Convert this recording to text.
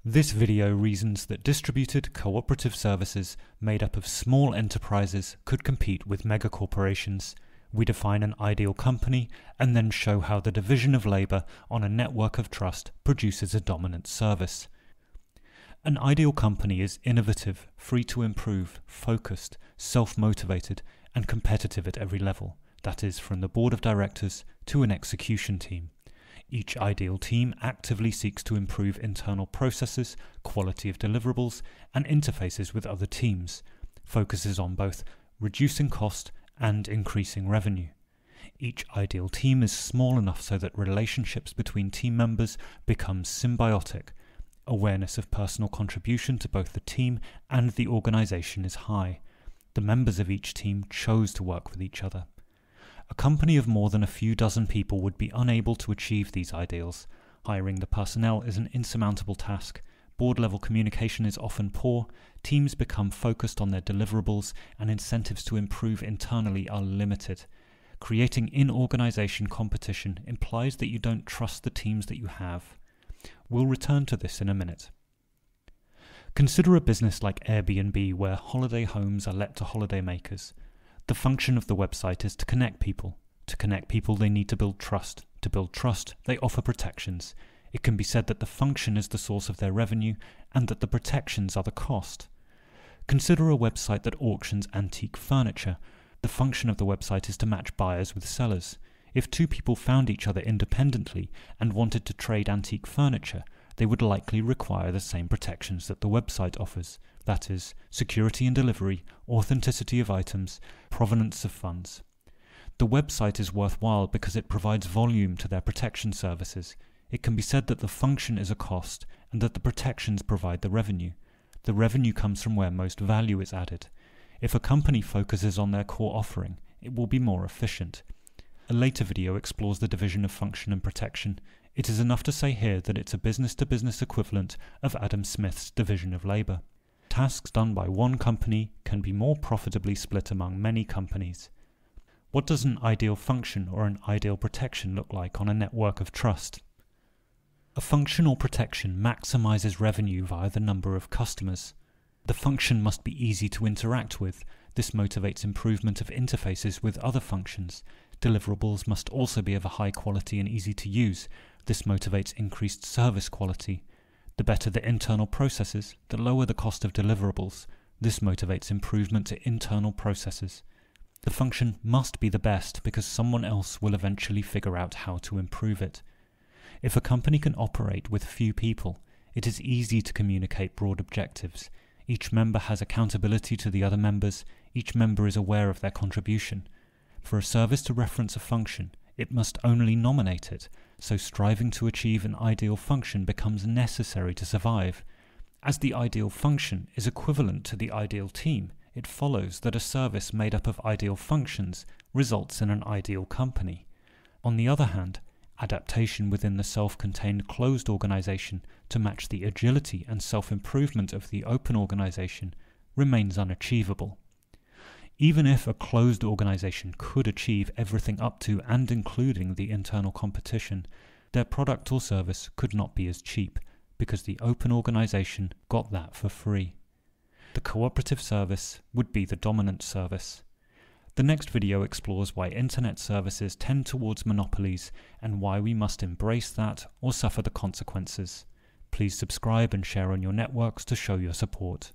This video reasons that distributed cooperative services made up of small enterprises could compete with megacorporations. We define an ideal company and then show how the division of labor on a network of trust produces a dominant service. An ideal company is innovative, free to improve, focused, self-motivated, and competitive at every level. That is, from the board of directors to an execution team. Each ideal team actively seeks to improve internal processes, quality of deliverables, and interfaces with other teams, focuses on both reducing cost and increasing revenue. Each ideal team is small enough so that relationships between team members become symbiotic. Awareness of personal contribution to both the team and the organization is high. The members of each team chose to work with each other. A company of more than a few dozen people would be unable to achieve these ideals. Hiring the personnel is an insurmountable task. Board-level communication is often poor, teams become focused on their deliverables, and incentives to improve internally are limited. Creating in-organization competition implies that you don't trust the teams that you have. We'll return to this in a minute. Consider a business like Airbnb, where holiday homes are let to holidaymakers. The function of the website is to connect people. To connect people, they need to build trust. To build trust, they offer protections. It can be said that the function is the source of their revenue and that the protections are the cost. Consider a website that auctions antique furniture. The function of the website is to match buyers with sellers. If two people found each other independently and wanted to trade antique furniture, they would likely require the same protections that the website offers. That is, security in delivery, authenticity of items, provenance of funds. The website is worthwhile because it provides volume to their protection services. It can be said that the function is a cost and that the protections provide the revenue. The revenue comes from where most value is added. If a company focuses on their core offering, it will be more efficient. A later video explores the division of function and protection. It is enough to say here that it's a business-to-business equivalent of Adam Smith's division of labor. Tasks done by one company can be more profitably split among many companies. What does an ideal function or an ideal protection look like on a network of trust? A function or protection maximizes revenue via the number of customers. The function must be easy to interact with. This motivates improvement of interfaces with other functions. Deliverables must also be of a high quality and easy to use. This motivates increased service quality. The better the internal processes, the lower the cost of deliverables. This motivates improvement to internal processes. The function must be the best because someone else will eventually figure out how to improve it. If a company can operate with few people, it is easy to communicate broad objectives. Each member has accountability to the other members. Each member is aware of their contribution. For a service to reference a function, it must only nominate it, so striving to achieve an ideal function becomes necessary to survive. As the ideal function is equivalent to the ideal team, it follows that a service made up of ideal functions results in an ideal company. On the other hand, adaptation within the self-contained closed organization to match the agility and self-improvement of the open organization remains unachievable. Even if a closed organization could achieve everything up to and including the internal competition, their product or service could not be as cheap because the open organization got that for free. The cooperative service would be the dominant service. The next video explores why internet services tend towards monopolies and why we must embrace that or suffer the consequences. Please subscribe and share on your networks to show your support.